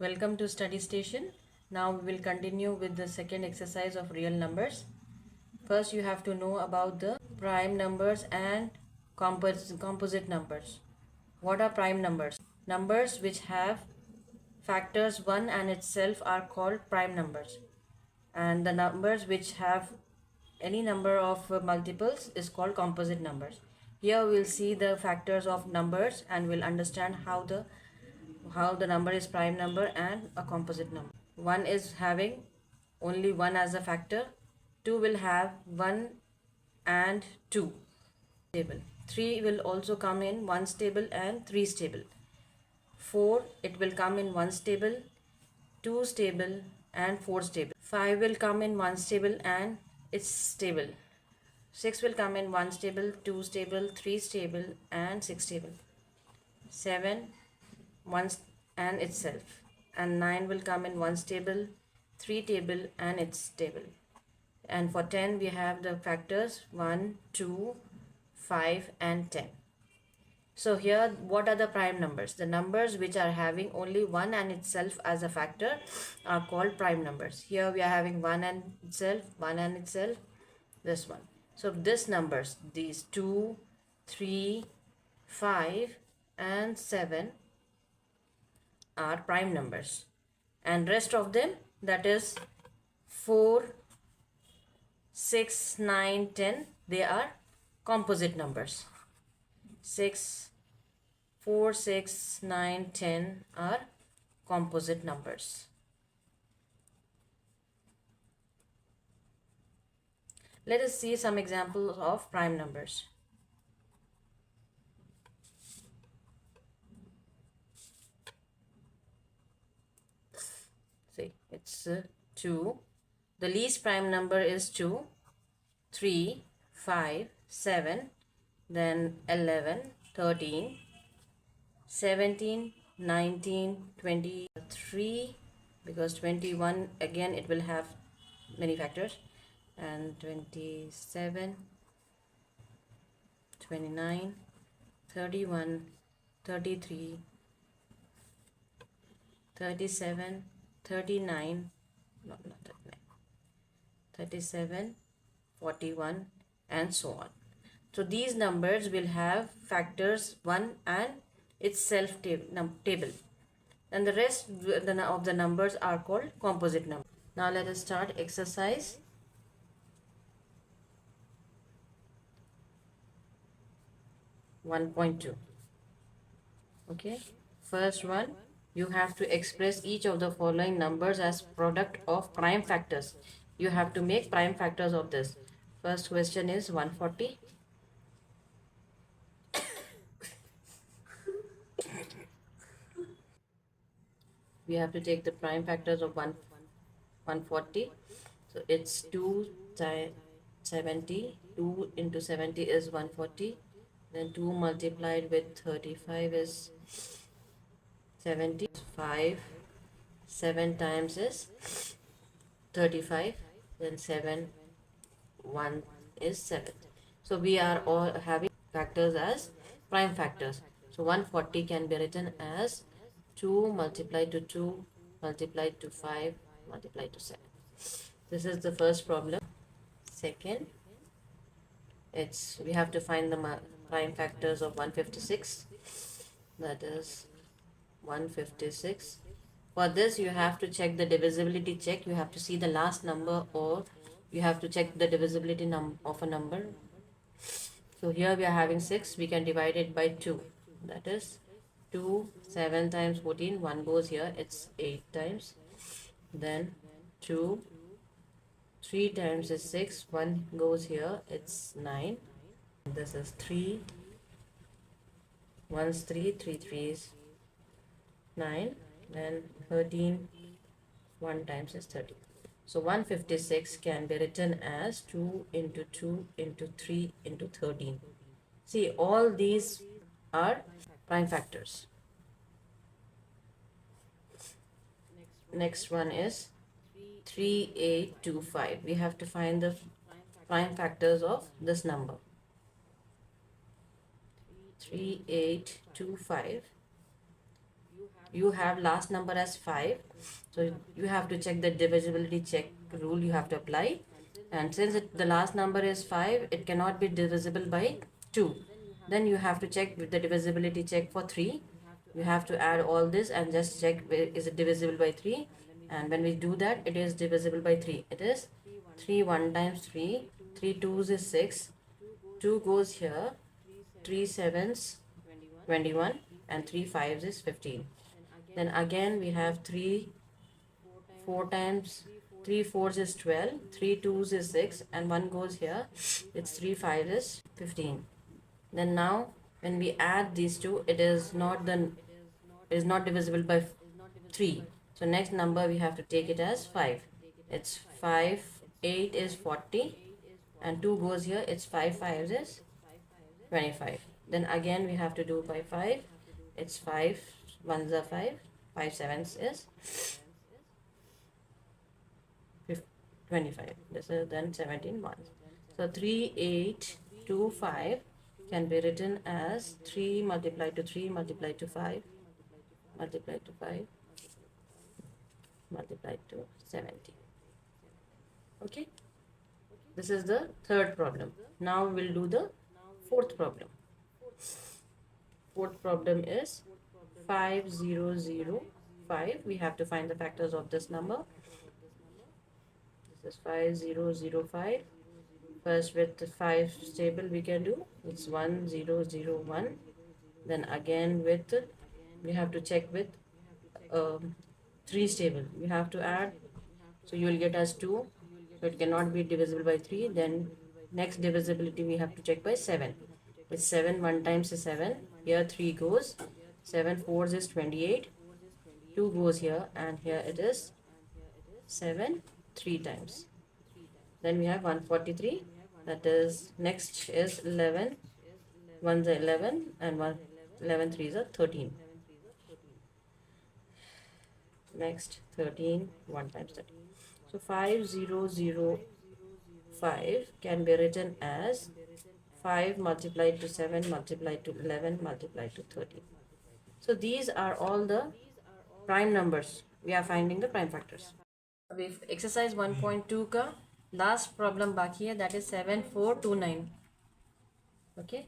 Welcome to Study Station. Now we will continue with the second exercise of real numbers. First, you have to know about the prime numbers and composite numbers. What are prime numbers? Numbers which have factors 1 and itself are called prime numbers. And the numbers which have any number of multiples is called composite numbers. Here we'll see the factors of numbers and we'll understand how the number is prime number and a composite number. One is having only 1 as a factor, 2 will have 1 and 2 stable, 3 will also come in 1 stable and 3 stable, 4 it will come in 1 stable, 2 stable and 4 stable, 5 will come in 1 stable and it's stable, 6 will come in 1 stable, 2 stable, 3 stable and 6 stable, 7 1 and itself, and 9 will come in 1 stable, 3 table and its stable. And for 10 we have the factors 1, 2, 5 and 10. So here what are the prime numbers? The numbers which are having only 1 and itself as a factor are called prime numbers. Here we are having 1 and itself, this one. So these numbers, these 2, 3, 5 and 7 are prime numbers, and rest of them, that is 4, 6, 9, 10, they are composite numbers. 6, 4, 6, 9, 10 are composite numbers. Let us see some examples of prime numbers. See, it's 2. The least prime number is 2, 3, 5, 7, then 11, 13, 17, 19, 23, because 21 again it will have many factors, and 27, 29, 31, 33, 37, 39, not 39, 37, 41 and so on. So these numbers will have factors 1 and itself table, and the rest of the numbers are called composite numbers. Now let us start exercise 1.2. Okay, first one, you have to express each of the following numbers as product of prime factors. You have to make prime factors of this. First question is 140. We have to take the prime factors of 140. So it's 270. 2 into 70 is 140. Then 2 multiplied with 35 is 70. 5. 7 times is 35. Then 7. 1 is 7. So we are all having factors as prime factors. So 140 can be written as 2 multiplied to 2 multiplied to 5 multiplied to 7. This is the first problem. Second, we have to find the prime factors of 156. That is 156. For this you have to check the divisibility check. You have to see the last number, or you have to check the divisibility of a number. So here we are having 6. We can divide it by 2. That is 2, 7 times 14. 1 goes here. It's 8 times. Then 2, 3 times is 6. 1 goes here. It's 9. This is 3. 1 is 3. 3 3s 9. Then 13. 1 times is 30. So 156 can be written as 2 into 2 into 3 into 13. See, all these are prime factors. Next one is 3825. We have to find the prime factors of this number. 3825. you have last number as 5, so you have to check the divisibility check rule you have to apply. And since the last number is 5, it cannot be divisible by 2. Then you have to check with the divisibility check for 3. You have to add all this and just check is it divisible by 3. And when we do that, it is divisible by 3. It is 3 1 times 3. 3 2s is 6. 2 goes here. 3 sevens 21 and 3 5s is 15. Then again we have 3 4 times 3 4s is 12, 3 2s is 6, and 1 goes here. It's 3 5 is 15. Then now when we add these two, it is not divisible by 3. So next number we have to take it as 5. It's 5 8 is 40, and 2 goes here. It's 5 5 is 25. Then again we have to do by 5. It's 5 1s are 5, 5 7s is 25. This is then 17 ones. So 3 8 2 5 can be written as 3 multiplied to 3 multiplied to 5 multiplied to 5 multiplied to 70. Okay, this is the third problem. Now we'll do the fourth problem. Fourth problem is 5005. We have to find the factors of this number. This is 5005. First, with the 5 stable we can do, it's 1001. Then again with, we have to check with 3 stable. We have to add, so you will get as 2. So it cannot be divisible by 3. Then next divisibility we have to check by 7. With 7, 1 times is 7. Here 3 goes. 7 4s is 28. 2 goes here, and here it is 7 3 times. Then we have 143. That is, next is 11. 1s are 11, and 11 3s are 13. Next 13, 1 times 13. So 5005 can be written as 5 multiplied to 7 multiplied to 11 multiplied to 13. So these are all the prime numbers. We are finding the prime factors. With exercise 1.2 का last problem बाकी है, that is 7429. Okay,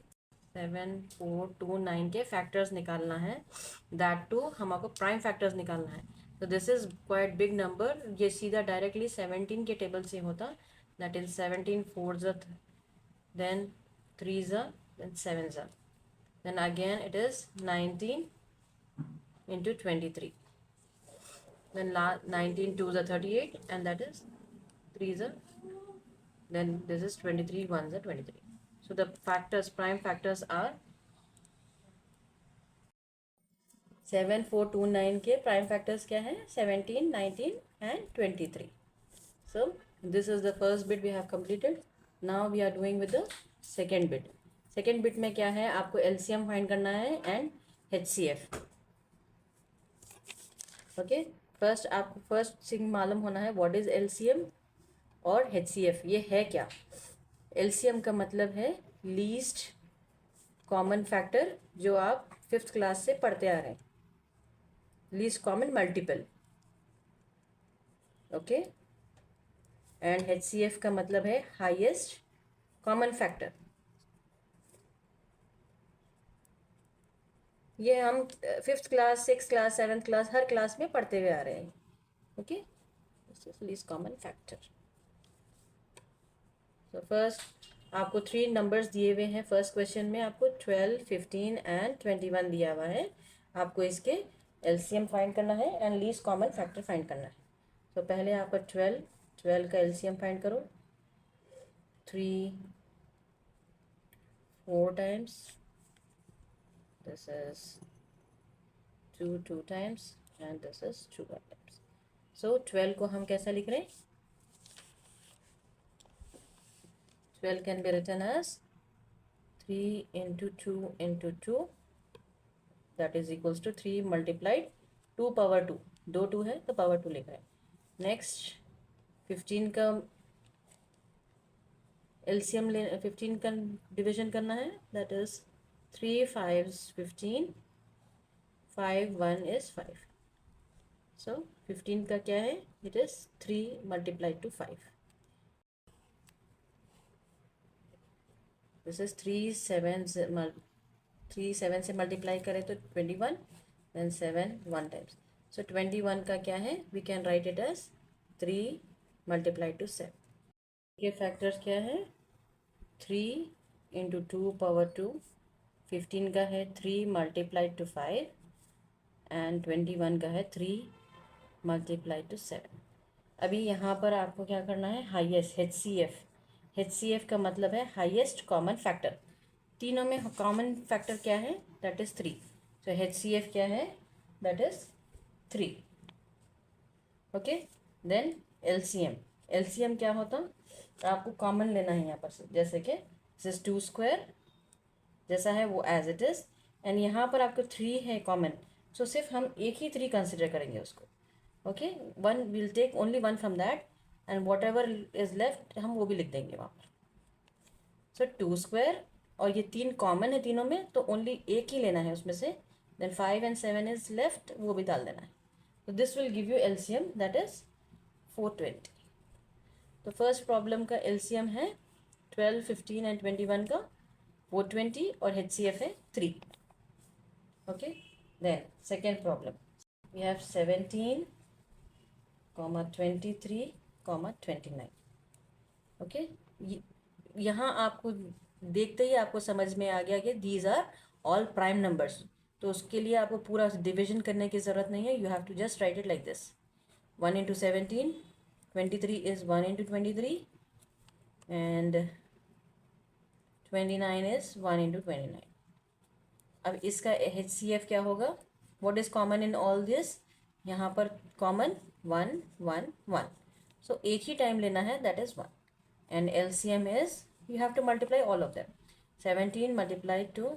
7429 के factors निकालना है. That too हमको prime factors निकालना है. So this is quite big number. ये सीधा directly 17 के table से होता. That is 17 4s are, then 3s are, then 7s are. Then again it is 19 into 23. Then 19 2s are 38, and that is 3s are, then this is 23 1s are 23. So the factors, prime factors are 7429 के prime factors क्या है? 17 19 and 23. So this is the first bit we have completed. Now we are doing with the second bit. Second bit में क्या है? आपको LCM find करना है and HCF. Okay, first आपको फर्स्ट थिंग मालूम होना है व्हाट इज LCM और HCF. ये है क्या? LCM का मतलब है लीस्ट कॉमन फैक्टर, जो आप 5th क्लास से पढ़ते आ रहे हैं. Least common multiple. Okay, and HCF का मतलब है हाईएस्ट कॉमन फैक्टर. ये हम 5th class 6th class 7th class हर क्लास में पढ़ते हुए आ रहे हैं. Okay, this is least common factor. तो फर्स्ट आपको 3 नंबर्स दिए हुए हैं. फर्स्ट क्वेश्चन में आपको 12 15 एंड 21 दिया हुआ है. आपको इसके LCM फाइंड करना है and least common factor find करना है. तो पहले आपका 12 का LCM फाइंड करो. 3 4 times, this is 2 times, and this is 2 times. So 12 को हम कैसा लिख रहे हैं? 12 can be written as 3 into 2 into 2, that is equals to 3 multiplied 2 power 2. 2 2 है तो power 2 लिख रहे हैं. नेक्स्ट 15 का LCM 15 का डिविजन करना है. That is 3 5s 15, 5 1 is 5. So 15 का क्या है? It is 3 multiplied to 5. This is 3 7 से मल्टीप्लाई करें तो 21, then 7 1 times. So 21 का क्या है? We can write it as 3 multiplied to 7. के फैक्टर्स क्या है? 3 इंटू 2 पावर 2. 15 का है 3 मल्टीप्लाइड टू 5 एंड 21 का है 3 मल्टीप्लाइड टू 7. अभी यहाँ पर आपको क्या करना है? हाईएस्ट HCF का मतलब है हाईएस्ट कॉमन फैक्टर. तीनों में कॉमन फैक्टर क्या है? That is 3. सो HCF क्या है? That is 3. Okay. Then LCM क्या होता? तो आपको कॉमन लेना है यहाँ पर से, जैसे कि दिस 2 स्क्वायर जैसा है वो एज इट इज़, एंड यहाँ पर आपको 3 है कॉमन. सो सिर्फ हम एक ही 3 कंसिडर करेंगे उसको. Okay. One will take only one from that and whatever is left हम वो भी लिख देंगे वहाँ पर. सो 2 स्क्वायर और ये 3 कॉमन है तीनों में, तो ओनली एक ही लेना है उसमें से. देन 5 एंड 7 इज लेफ्ट, वो भी डाल देना है. तो this will give you LCM that is 420. तो फर्स्ट प्रॉब्लम का LCM है 12 15 एंड 21 का 420 और HCF है 3. Okay. Then second problem we have 17, 23, 29. Okay. यहाँ आपको देखते ही आपको समझ में आ गया कि these are all prime numbers. तो उसके लिए आपको पूरा डिविजन करने की ज़रूरत नहीं है. You have to just write it like this. 1 into 17, 23 is 1 into 23 and 29 is 1 into 29. अब इसका HCF क्या होगा? What is common in all this? यहाँ पर कॉमन 1 1 1. सो एक ही टाइम लेना है, that is 1. And LCM is you have to multiply all of them. 17 multiplied to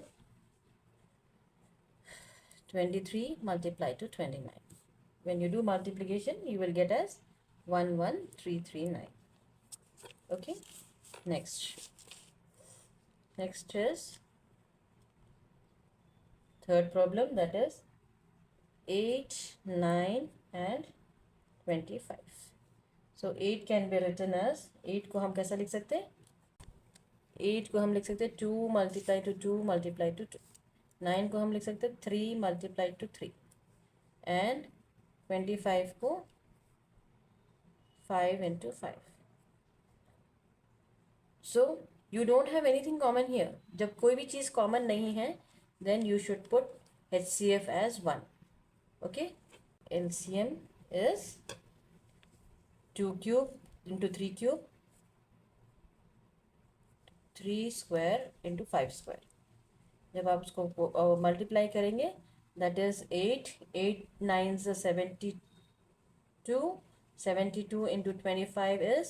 23 multiplied to 29. When you do multiplication, you will get as 11339. Okay. Next is third problem, that is 8 9 and 25. So 8 can be written as 8 को हम कैसा लिख सकते हैं? 8 को हम लिख सकते हैं 2 मल्टीप्लाई टू 2 मल्टीप्लाई टू 2. 9 को हम लिख सकते हैं 3 मल्टीप्लाई टू 3 एंड 25 को 5 into 5. So you don't have anything common here. जब कोई भी चीज़ कॉमन नहीं है then you should put HCF as 1. Okay. LCM is 2 cube into 3 cube, 3 square into 5 square. जब आप उसको मल्टीप्लाई करेंगे that is 8 9 72 into 25 is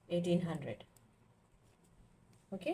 1800. Okay.